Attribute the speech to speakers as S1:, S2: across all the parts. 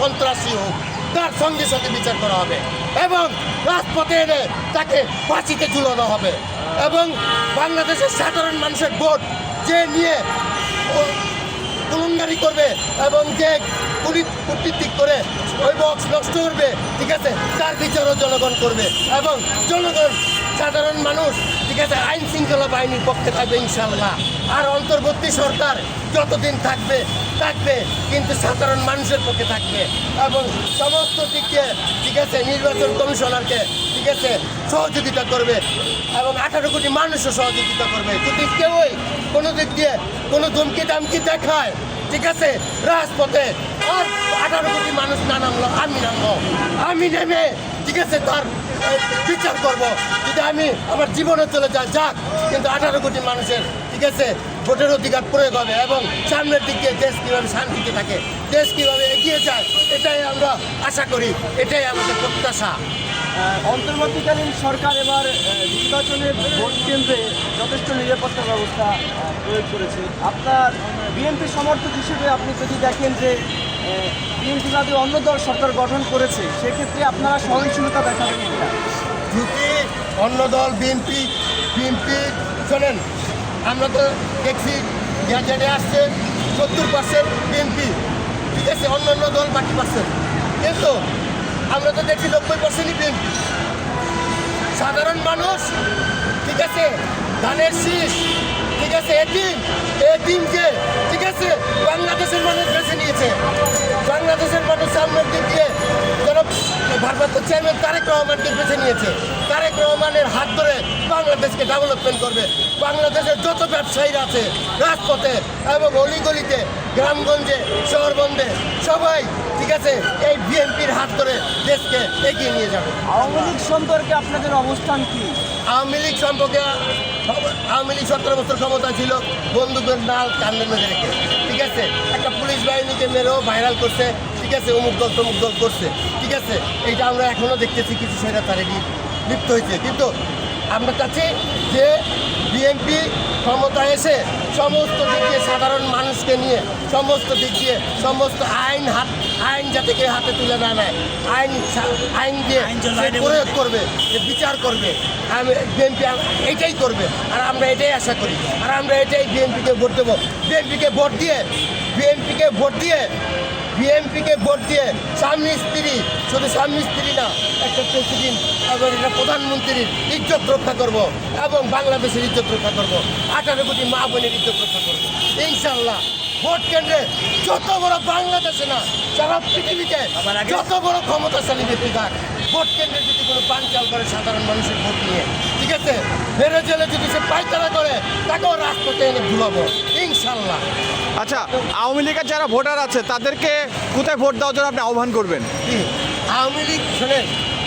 S1: সন্ত্রাসী হোক, তার সঙ্গে সাথে বিচার করা হবে এবং রাজপথে এনে তাকে ফাঁসিতে ঝুলানো হবে এবং বাংলাদেশের সাধারণ মানুষের ভোট যে নিয়ে তুলঙ্গারি করবে এবং যে কূটনীতি করে ওই বক্স নষ্ট করবে, ঠিক আছে, তার বিচারও জনগণ করবে এবং জনগণ সাধারণ মানুষ, ঠিক আছে, আইন শৃঙ্খলা বাহিনীর পক্ষে থাকবে ইনশাল্লাহ। আর অন্তর্বর্তী সরকার যতদিন থাকবে কিন্তু সাধারণ মানুষের পক্ষে থাকবে এবং সমস্ত দিক দিয়ে, ঠিক আছে, নির্বাচন কমিশনারকে, ঠিক আছে, সহযোগিতা করবে এবং 18 কোটি মানুষও সহযোগিতা করবে। যদি কেউই কোনো দিক দিয়ে কোনো ধমকি টামকি দেখায়, ঠিক আছে, রাজপথে আর 18 কোটি মানুষ না নামলো, আমি নেমে, ঠিক আছে, তার বিচার করব। যদি আমি আমার জীবনে চলে যাক, কিন্তু 18 কোটি মানুষের, ঠিক আছে, ভোটের অধিকার প্রয়োগ হবে এবং সামনের দিক দিয়ে দেশ কীভাবে শান্তিতে থাকে, দেশ কীভাবে এগিয়ে যায়, এটাই আমরা আশা করি, এটাই আমাদের প্রত্যাশা।
S2: অন্তর্বর্তীকালীন সরকার এবার নির্বাচনের ভোট কেন্দ্রে যথেষ্ট নিরাপত্তা ব্যবস্থা প্রয়োগ করেছে। আপনার বিএনপি সমর্থক হিসেবে আপনি যদি দেখেন যে বিএনপি বাদে অন্য দল সরকার গঠন করেছে, সেক্ষেত্রে আপনারা সহনশীলতা দেখাবেন কিনা?
S1: যদি অন্য দল বিএনপি শোনেন, আমরা তো দেখছি গ্যাজেটে আসছে 70% বিএনপি, ঠিক আছে, অন্য দল বাকি পার্সেন্ট, কিন্তু আমরা তো দেখছি 90%ই বিএনপি। সাধারণ মানুষ, ঠিক আছে, ধানের শীষ, ঠিক আছে, এটিমকে, ঠিক আছে, বাংলাদেশের মানুষ বেছে নিয়েছে। বাংলাদেশের মানুষ সামনের দিক দিয়ে যারা ভারপ্রাপ্ত চেয়ারম্যান তারেক রহমানকে বেছে নিয়েছে। তারেক রহমানের হাত ধরে বাংলাদেশকে ডেভেলপমেন্ট করবে। বাংলাদেশের যত ব্যবসায়ীরা আছে রাজপথে এবং অলিগলিতে, গ্রামগঞ্জে, শহরবন্দে সবাই, ঠিক আছে, এই বিএনপির হাত ধরে দেশকে এগিয়ে নিয়ে যাবে।
S2: আওয়ামী লীগ সম্পর্কে আপনাদের অবস্থান কি?
S1: আওয়ামী লীগ সম্পর্কে, আওয়ামী লীগ 17 বছর ক্ষমতা ছিল, বন্দুকের নাল কান্দে মেরে রেখে, ঠিক আছে, একটা পুলিশ বাহিনীকে মেরেও ভাইরাল করছে, ঠিক আছে, অমুক দল তমুক দল করছে, ঠিক আছে, এইটা আমরা এখনও দেখতেছি কিছু স্বৈরাচারে লিপ্ত হয়েছে। কিন্তু আমরা চাচ্ছি যে বিএনপি ক্ষমতায় এসে সমস্ত দিক দিয়ে সাধারণ মানুষকে নিয়ে, সমস্ত দিক দিয়ে সমস্ত আইন যাতে কেউ হাতে তুলে না নেয়, আইন দিয়ে প্রয়োগ করবে, যে বিচার করবে, বিএনপি এইটাই করবে। আর আমরা এটাই আশা করি, আর আমরা এটাই বিএনপিকে ভোট দেবো। বিএনপিকে ভোট দিয়ে স্বামী স্ত্রী, শুধু স্বামী স্ত্রী না, একটা প্রেসিডেন্ট এবং একটা প্রধানমন্ত্রীর ইজ্জত রক্ষা করব এবং বাংলাদেশের ইজ্জত রক্ষা করব, 18 কোটি মা বোনের ইজ্জত রক্ষা করবো ইনশাল্লাহ। ভোট কেন্দ্রে যত বড় বাংলাদেশে না, সারা পৃথিবীতে যত বড় ক্ষমতাশালী ব্যক্তি থাক, ভোট কেন্দ্রে যদি কোনো পাঞ্চাল করে সাধারণ মানুষের ভোট নিয়ে, ঠিক আছে, বেড়ে জেলে যদি সে পায়তারা করে, তাকেও রাজপথে এনে ভুলাবো ইনশাল্লাহ।
S3: আচ্ছা, আওয়ামী লীগের যারা ভোটার আছে তাদেরকে কোথায় ভোট দেওয়ার জন্য আপনি আহ্বান করবেন?
S1: আওয়ামী লীগ, শোনেন,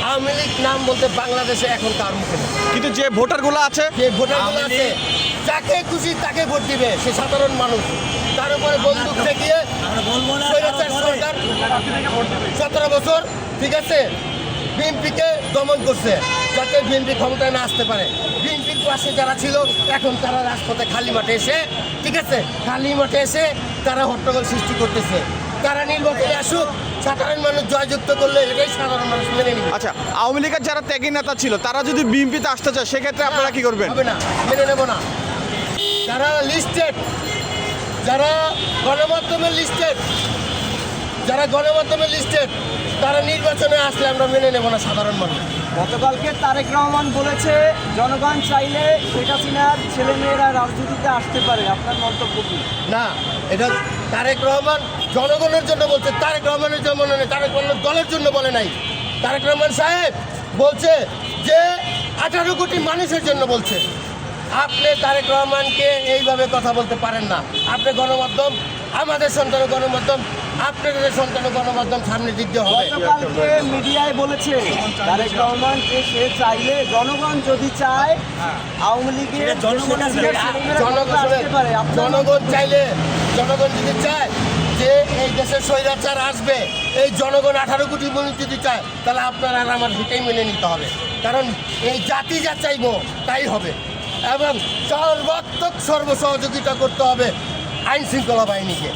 S1: আওয়ামী লীগ নাম বলতে বাংলাদেশে এখন কার মুখে নেই, কিন্তু
S3: যে ভোটারগুলো আছে
S1: যাকে খুশি তাকে ভোট দিবে সে সাধারণ মানুষ। তার উপরে বন্দুক ঠেকিয়ে সরকার 17 বছর, ঠিক আছে, বিএনপিকে দমন করছে যাতে বিএনপি ক্ষমতায় না আসতে পারে। বিএনপির পাশে যারা ছিল এখন তারা রাজপথে খালি মাঠে এসে, ঠিক আছে, তারা হট্টগোল সৃষ্টি করতেছে। তারা নির্বাচনে আসুক, সাধারণ মানুষ জয়যুক্ত করলে এটাই সাধারণ মানুষ মেনে নিবে।
S3: আচ্ছা, আওয়ামী লীগের যারা ত্যাগী নেতা ছিল তারা যদি বিএনপিতে আসতে চায়, সেক্ষেত্রে আপনারা কি করবেন?
S1: হবে না, মেনে নেব না। যারা লিস্টেড, যারা গণমাধ্যমে লিস্টেড, তারা নির্বাচনে আসলে আমরা মেনে নেব না সাধারণ মানুষ।
S2: গতকালকে তারেক রহমান বলেছে জনগণ চাইলে শেখ হাসিনার ছেলেমেয়েরা রাজনীতিতে আসতে পারে, আপনার মন্তব্য কি?
S1: না, এটা তারেক রহমান জনগণের জন্য বলছে, তারেক রহমানের জন্য বলে নাই, তারেক রহমান দলের জন্য বলে নাই। তারেক রহমান সাহেব বলছে যে 18 কোটি মানুষের জন্য বলছে। আপনি তারেক রহমানকে এইভাবে কথা বলতে পারেন না। আপনি গণমাধ্যম, আমাদের সন্তানের গণমাধ্যম, আপনাদের সন্তানের গণমাধ্যম সামনে দিক দিয়ে হবে।
S2: গতকালকে মিডিয়ায় বলেছে তারেক রহমান যে সে চাইলে, জনগণ যদি চায় আওয়ামী লীগের
S1: জনগণ চাইলে, জনগণ যদি চায় যে এই দেশের স্বৈরাচার আসবে, এই জনগণ 18 কোটি মানুষ যদি চায়, তাহলে আপনার আর আমার সেটাই মেনে নিতে হবে। কারণ এই জাতি যা চাইবো তাই হবে এবং সর্বাত্মক সর্বসহযোগিতা করতে হবে আইন শৃঙ্খলা বাহিনীকে।